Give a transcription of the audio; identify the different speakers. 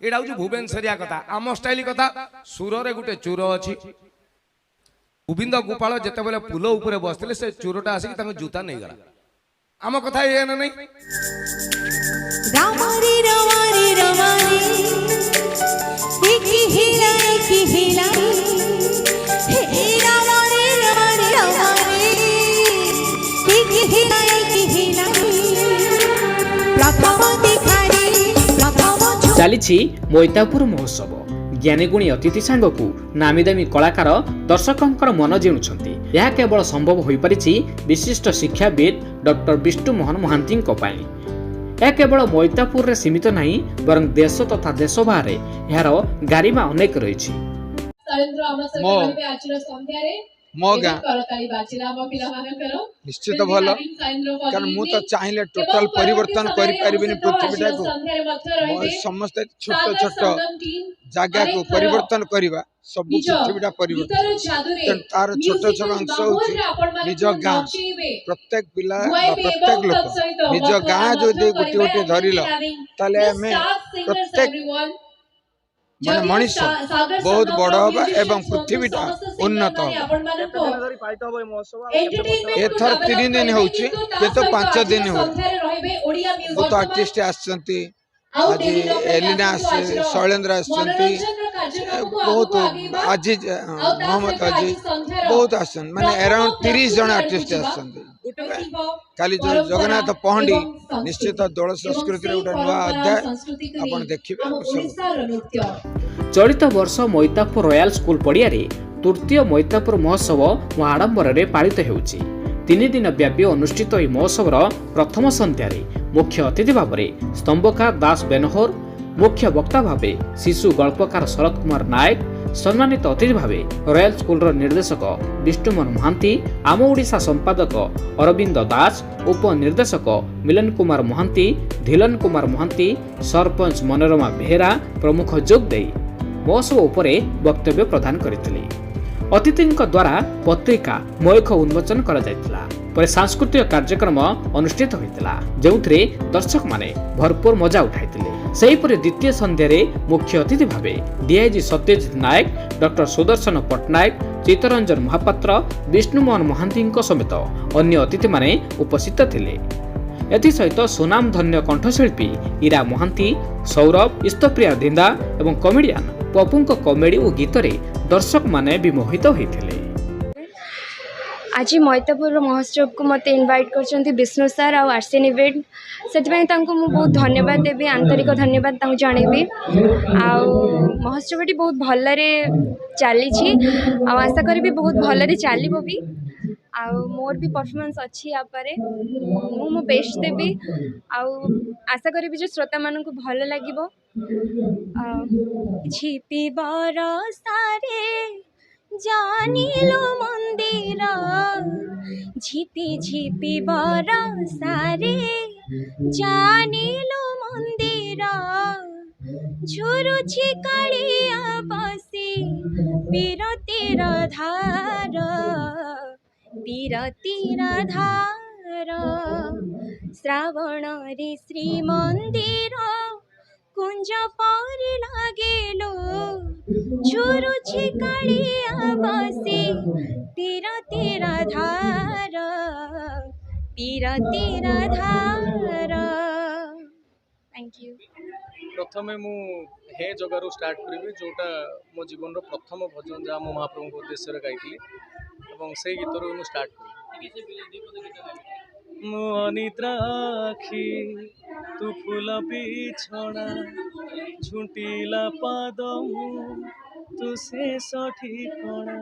Speaker 1: एटा हूँ भुवनेश्वरिया कथा आम स्टाइल कथा सुर रे गुटे चोर अच्छी गोविंद गोपाल जिते बेले पुल उपर बसते से चोरटा आसिक जूता नहीं गला आम कथा ये ना नहीं
Speaker 2: चली मोइतापुर महोत्सव ज्ञानीगुणी अतिथि सांगकू नामीदामी कलाकार दर्शकों मन जिणुछंती यह केवल संभव हो पारिछि विशिष्ट शिक्षाविद डॉक्टर विष्णु मोहन महांती यह केवल मोइतापुर रे सीमित नहीं बरं देश तथा देश बाहर यार गारिमा अनेक रही
Speaker 3: निश्चित भल कारण मु तो चाहिए टोटल परिवर्तन कर पारिबिनी पृथ्वीटा को समस्त छोट छोट जगह को परिवर्तन करवा सब पृथ्वीटा परिवर्तन तार छोट छोट अंश होची निज गाँ प्रत्येक पिला प्रत्येक लोक निज गाँ जो गोटे गोटे धरिल ताले हमें प्रत्येक माने मनुष्य बहुत बड़ होगा एवं पृथ्वीटा उन्नत एथर 3 दिन होची ये तो 5 दिन हो बहुत आर्टिस्ट आछंती आज एलिना शैलेंद्र आछंती बहुत अजीज मोहम्मद अजीज बहुत आछन माने अराउंड 30 जन आर्टिस्ट आछंती काली जो जगन्नाथ पहंडी निश्चित दोल संस्कृति रे उडा नवा अध्याय आपण देखिबे
Speaker 2: चलित वर्ष मोइतापुर रॉयल स्कूल पड़िया तृतीय मोइतापुर महोत्सव आडंबर पालित होउछि 3 दिन व्यापी अनुष्ठित यह महोत्सव प्रथम संध्यार मुख्य अतिथि भाव में स्तंभकार दास बेनहोर मुख्य वक्ता भाव शिशु गल्पकार शरद कुमार नायक सम्मानित अतिथि भाव रॉयल स्कूल निर्देशक विष्णुमोहन महांती आम ओडिशा संपादक अरविंद दास उपनिर्देशक मिलन कुमार महांती धिलन कुमार महांती सरपंच मनोरमा बेहेरा प्रमुख जोग दे महोत्सव उपरे वक्तव्य प्रदान करथिले अतिथि द्वारा पत्रिका मयख उन्मोचन करा जायतिला पर सांस्कृतिक कार्यक्रम अनुष्ठित होइतिला जेउथरे दर्शक माने भरपूर मजा उठाइतिले सेहीपरि द्वितीय संध्यारे मुख्य अतिथि भावे डीआईजी सत्यजित नायक डॉक्टर सुदर्शन पट्टनायक चित्तरंजन महापात्र विष्णुमोहन महांती समेत अन्य अतिथि माने उपस्थित थिले एसत सुनाम धन्य कंठशिल्पी इरा महांती सौरभ इस्तप्रिया धिंदा एवं कमेडियन पपुंक कमेडी और गीत रे दर्शक माने विमोहित होइथिले
Speaker 4: आज मोइतापुर महोत्सव को मत इनवाइट कर विष्णु सर और आर्सिन इवेंट से बहुत धन्यवाद देवी आंतरिक धन्यवाद जनइबी महोत्सवटी बहुत भलरे चली आशा करी बहुत भलरे चलो भी मोर भी परफॉर्मेंस अच्छी यापर मो बेस्ट देवी आशा करी जो श्रोता मान को भल लगे झिपी बरसारे जानिलो मंदिर झिपी झिपी बरसारे जानिलो मंदिर झुरुछि कालिया बसी पीरतीर धार पीरतीर धार श्रावण रे श्री मंदिर कुंज परी लागेलो झुरुछि कालिया बसी पीरतीर धार पीरतीर धार। Thank you.
Speaker 5: प्रथमे मु हे जगारू स्टार्ट करी जोटा मो जीवन रो प्रथम भजन जहाँ मो महाप्रभु को उद्देश्य गाइली एवं से गीत रू स्टार्ट करी मो अनिद्रा आखि तू फूल बिछड़ा झुंटिला पाद तू से सठी कणा।